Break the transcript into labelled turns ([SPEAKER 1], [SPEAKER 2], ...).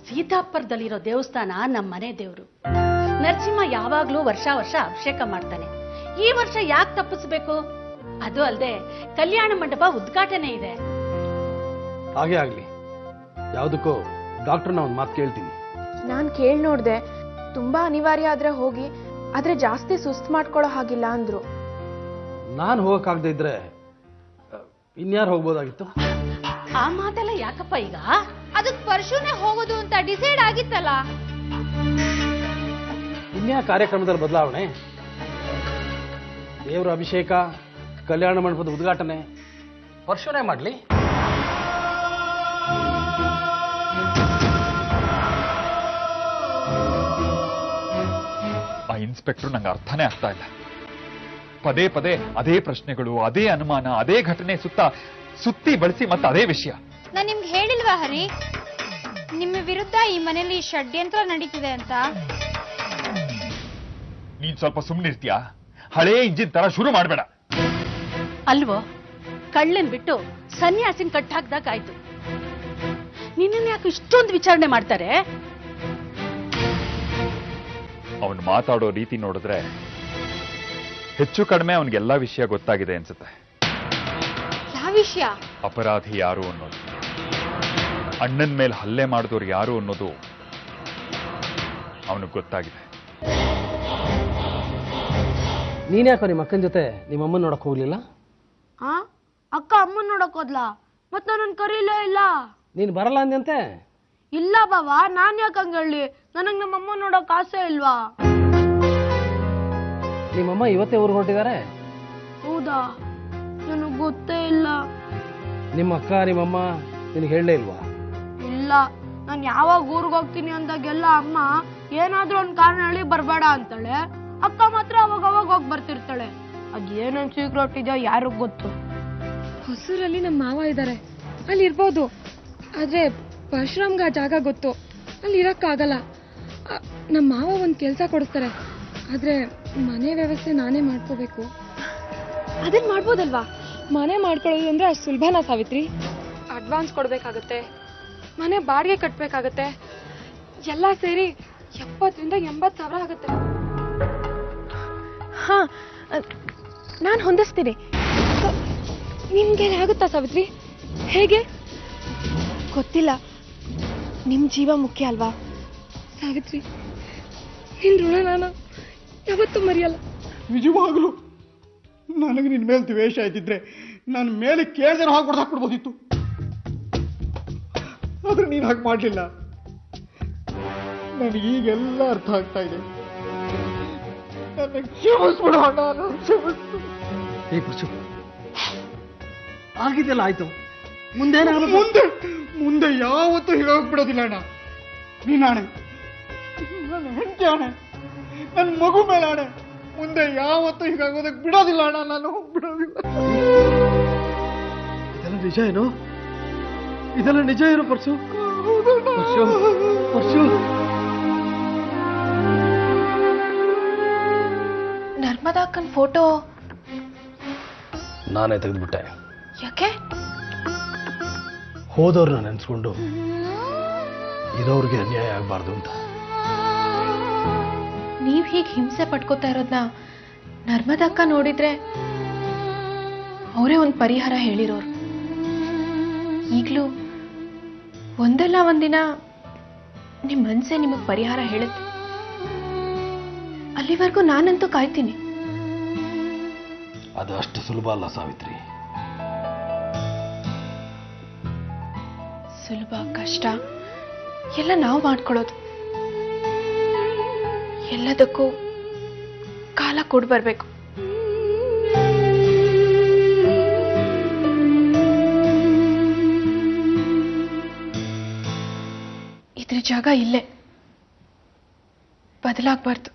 [SPEAKER 1] ಸೀತಾಪುರದಲ್ಲಿರೋ ದೇವಸ್ಥಾನ ನಮ್ಮ ಮನೆ ದೇವರು. ನರಸಿಂಹ ಯಾವಾಗ್ಲೂ ವರ್ಷ ಅಭಿಷೇಕ ಮಾಡ್ತಾನೆ. ಈ ವರ್ಷ ಯಾಕೆ ತಪ್ಪಿಸ್ಬೇಕು? ಅದು ಅಲ್ಲದೆ ಕಲ್ಯಾಣ ಮಂಟಪ ಉದ್ಘಾಟನೆ ಇದೆ.
[SPEAKER 2] ಹಾಗೆ ಆಗ್ಲಿ. ಯಾವುದಕ್ಕೂ ಡಾಕ್ಟರ್ನ ಒಂದು ಮಾತು ಕೇಳ್ತೀನಿ.
[SPEAKER 3] ನಾನು ಕೇಳಿ ನೋಡ್ದೆ, ತುಂಬಾ ಅನಿವಾರ್ಯ ಆದ್ರೆ ಹೋಗಿ, ಆದ್ರೆ ಜಾಸ್ತಿ ಸುಸ್ತು ಮಾಡ್ಕೊಳ್ಳೋ ಹಾಗಿಲ್ಲ ಅಂದ್ರು.
[SPEAKER 2] ನಾನು ಹೋಗಕ್ಕಾಗದೇ ಇದ್ರೆ ಇನ್ಯಾರು ಹೋಗ್ಬೋದಾಗಿತ್ತು?
[SPEAKER 1] ಆ ಮಾತೆಲ್ಲ ಯಾಕಪ್ಪ ಈಗ?
[SPEAKER 4] ಅದಕ್ಕೆ ಪರಶುನೇ ಹೋಗೋದು ಅಂತ ಡಿಸೈಡ್ ಆಗಿತ್ತಲ್ಲ.
[SPEAKER 2] ಇನ್ಯಾ ಕಾರ್ಯಕ್ರಮದಲ್ಲಿ ಬದಲಾವಣೆ? ದೇವರ ಅಭಿಷೇಕ, ಕಲ್ಯಾಣ ಮಂಟಪದ ಉದ್ಘಾಟನೆ ಪರಶುನೇ ಮಾಡ್ಲಿ.
[SPEAKER 5] ಆ ಇನ್ಸ್ಪೆಕ್ಟರ್ ನಂಗೆ ಅರ್ಥನೇ ಆಗ್ತಾ ಇಲ್ಲ. ಪದೇ ಪದೇ ಅದೇ ಪ್ರಶ್ನೆಗಳು, ಅದೇ ಅನುಮಾನ, ಅದೇ ಘಟನೆ ಸುತ್ತಿ ಬಳಸಿ ಮತ್ತೆ ಅದೇ ವಿಷಯ.
[SPEAKER 4] ನಾನ್ ನಿಮ್ಗೆ ಹೇಳಿಲ್ವಾ ಹರಿ, ನಿಮ್ಮ ವಿರುದ್ಧ ಈ ಮನೆಯಲ್ಲಿ ಷಡ್ಯಂತ್ರ ನಡೀತಿದೆ ಅಂತ?
[SPEAKER 5] ನೀನ್ ಸ್ವಲ್ಪ ಸುಮ್ಮನಿರ್ತೀಯಾ? ಹಳೇ ಇಂಜಿನ್ ತರ ಶುರು ಮಾಡಬೇಡ.
[SPEAKER 1] ಅಲ್ವೋ, ಕಳ್ಳನ್ ಬಿಟ್ಟು ಸನ್ಯಾಸಿನ ಕಟ್ ಹಾಕ್ದಾಗಾಯ್ತು. ನಿನ್ನ ಯಾಕೆ ಇಷ್ಟೊಂದು ವಿಚಾರಣೆ ಮಾಡ್ತಾರೆ?
[SPEAKER 5] ಅವನು ಮಾತಾಡೋ ರೀತಿ ನೋಡಿದ್ರೆ ಹೆಚ್ಚು ಕಡಿಮೆ ಅವನಿಗೆಲ್ಲಾ ವಿಷಯ ಗೊತ್ತಾಗಿದೆ ಅನ್ಸುತ್ತೆ.
[SPEAKER 4] ಯಾವ ವಿಷಯ?
[SPEAKER 5] ಅಪರಾಧಿ ಯಾರು ಅನ್ನೋದು, ಅಣ್ಣನ ಮೇಲೆ ಹಲ್ಲೆ ಮಾಡಿದವ್ರು ಯಾರು ಅನ್ನೋದು ಅವನಿಗೆ ಗೊತ್ತಾಗಿದೆ.
[SPEAKER 2] ನೀನ್ಯಾಕೋ ನಿಮ್ಮ ಅಕ್ಕನ ಜೊತೆ ನಿಮ್ಮ ಅಮ್ಮನ ನೋಡಕ್ ಹೋಗ್ಲಿಲ್ಲ?
[SPEAKER 3] ಅಕ್ಕ ಅಮ್ಮನ್ ನೋಡಕ್ ಹೋದ್ಲಾ? ಮತ್ ನನ್ನ ಕರೀಲೇ ಇಲ್ಲ.
[SPEAKER 2] ನೀನ್ ಬರಲ್ಲ ಅಂದಂತೆ?
[SPEAKER 3] ಇಲ್ಲ ಬಾವ, ನಾನ್ ಯಾಕೆ ಹಂಗೇಳಿ? ನನಗ್ ನಮ್ಮ ಅಮ್ಮ ನೋಡಕ್ ಆಸೆ ಇಲ್ವಾ?
[SPEAKER 2] ನಿಮ್ಮಮ್ಮ ಇವತ್ತೇ ಊರಿಗೆ ಹೊರಟಿದ್ದಾರೆ?
[SPEAKER 3] ಹೌದಾ? ನನಗ್ ಗೊತ್ತೇ ಇಲ್ಲ.
[SPEAKER 2] ನಿಮ್ಮ ಅಕ್ಕ ನಿಮ್ಮಮ್ಮ ನಿನಗೆ ಹೇಳಲೇ ಇಲ್ವಾ?
[SPEAKER 3] ಇಲ್ಲ, ನಾನ್ ಯಾವಾಗ ಊರಿಗೆ ಹೋಗ್ತೀನಿ ಅಂದಾಗೆಲ್ಲ ಅಮ್ಮ ಏನಾದ್ರೂ ಒಂದ್ ಕಾರಣ ಹೇಳಿ ಬರ್ಬೇಡ ಅಂತಾಳೆ. ಅಕ್ಕ ಮಾತ್ರ ಅವಾಗ ಹೋಗಿ ಬರ್ತಿರ್ತಾಳೆ. ಅದೇನನ್ ಸೀಕ್ರೆಟ್ ಇದೆಯೋ ಯಾರಿಗ್ ಗೊತ್ತು.
[SPEAKER 6] ಹೊಸೂರಲ್ಲಿ ನಮ್ಮ ಮಾವ ಇದ್ದಾರೆ, ಅಲ್ಲಿ ಇರ್ಬೋದು. ಆದ್ರೆ ಪರಶುರಾಮ್ಗೆ ಆ ಜಾಗ ಗೊತ್ತು, ಅಲ್ಲಿ ಇರಕ್ಕಾಗಲ್ಲ. ನಮ್ಮ ಮಾವ ಒಂದ್ ಕೆಲ್ಸ ಕೊಡಿಸ್ತಾರೆ, ಆದ್ರೆ ಮನೆ ವ್ಯವಸ್ಥೆ ನಾನೇ ಮಾಡ್ಕೋಬೇಕು. ಅದನ್ನ ಮಾಡ್ಬೋದಲ್ವಾ? ಮನೆ ಮಾಡ್ಕೊಳ್ಳೋದು ಅಂದ್ರೆ ಅಷ್ಟು ಸುಲಭನಾ ಸಾವಿತ್ರಿ? ಅಡ್ವಾನ್ಸ್ ಕೊಡ್ಬೇಕಾಗತ್ತೆ, ಮನೆ ಬಾಡಿಗೆ ಕಟ್ಬೇಕಾಗತ್ತೆ, ಎಲ್ಲ ಸೇರಿ 70 ರಿಂದ 80 ಸಾವಿರ ಆಗುತ್ತೆ. ಹಾ, ನಾನು ಹೊಂದಿಸ್ತೀನಿ. ನಿಮ್ಗೆ ಆಗುತ್ತಾ ಸಾವಿತ್ರಿ? ಹೇಗೆ ಗೊತ್ತಿಲ್ಲ, ನಿಮ್ ಜೀವ ಮುಖ್ಯ ಅಲ್ವಾ ಸಾವಿತ್ರಿ? ನಿನ್ ಋಣ ನಾನು ಯಾವತ್ತೂ ಮರೆಯಲ್ಲ.
[SPEAKER 7] ನಿಜವಾಗ್ಲು ನನಗೆ ನಿನ್ ಮೇಲೆ ದ್ವೇಷ ಇದ್ದಿದ್ರೆ ನನ್ನ ಮೇಲೆ ಕೇಳ್ದೇನೋ ಹಾಗೆ ಹೊಡೆದಾಕ್ಬಿಡ್ಬೋದಿತ್ತು. ಆದ್ರೆ ನೀನ್ ಹಾಗೆ ಮಾಡ್ಲಿಲ್ಲ. ನನಗೆ ಈಗೆಲ್ಲ ಅರ್ಥ ಆಗ್ತಾ ಇದೆ. ನನ್ನ ಕ್ಷಮಿಸ್ಬಿಡು ಅಣ್ಣ, ನನ್ನ ಕ್ಷಮಿಸ್ಬಿಡು.
[SPEAKER 2] ಏ ಪರಶು, ಆಗಿದೆಲ್ಲ ಆಯ್ತು, ಮುಂದೆ
[SPEAKER 7] ಮುಂದೆ ಯಾವತ್ತೂ ಹೇಳೋಗ್ಬಿಡೋದಿಲ್ಲ ಅಣ್ಣ. ನೀನ್ ಆಣೆ, ನನ್ನ ಹೆಂಡತಿ ಆಣೆ, ನನ್ನ ಮಗು ಮೇಲೆ ಆಣೆ, ಮುಂದೆ ಯಾವತ್ತೂ ಹೀಗಾಗೋದಕ್ಕೆ ಬಿಡೋದಿಲ್ಲ ಅಣ್ಣ, ನಾನು ಬಿಡೋದಿಲ್ಲ.
[SPEAKER 2] ಇದೆಲ್ಲ ನಿಜ ಏನು? ಇದೆಲ್ಲ ನಿಜ ಏನು ಪರಶು? ಪರಶು, ಪರಶು.
[SPEAKER 3] ನರ್ಮದಾಕ್ಕನ್ ಫೋಟೋ
[SPEAKER 2] ನಾನೇ ತೆಗೆದ್ಬಿಟ್ಟೆ.
[SPEAKER 3] ಯಾಕೆ?
[SPEAKER 2] ಹೋದವ್ರನ್ನ ನೆನೆಸ್ಕೊಂಡು ಇರೋರಿಗೆ ಅನ್ಯಾಯ ಆಗಬಾರ್ದು ಅಂತ.
[SPEAKER 3] ನೀವ್ ಹೀಗೆ ಹಿಂಸೆ ಪಡ್ಕೋತಾ ಇರೋದ್ನ ನರ್ಮದಕ್ಕ ನೋಡಿದ್ರೆ ಅವರೇ ಒಂದು ಪರಿಹಾರ ಹೇಳಿರೋರು. ಈಗ್ಲೂ ಒಂದಲ್ಲ ಒಂದಿನ ನಿಮ್ ಮನ್ಸೆ ನಿಮಗ್ ಪರಿಹಾರ ಹೇಳುತ್ತೆ. ಅಲ್ಲಿವರೆಗೂ ನಾನಂತೂ ಕಾಯ್ತೀನಿ.
[SPEAKER 2] ಅದು ಅಷ್ಟು ಸುಲಭ ಅಲ್ಲ ಸಾವಿತ್ರಿ.
[SPEAKER 3] ಸುಲಭ ಕಷ್ಟ ಎಲ್ಲ ನಾವು ಮಾಡ್ಕೊಳ್ಳೋದು. ಎಲ್ಲದಕ್ಕೂ ಕಾಲ ಕೊಡ್ಬರ್ಬೇಕು. ಇದ್ರ ಜಾಗ ಇಲ್ಲೇ, ಬದಲಾಗಬಾರ್ದು.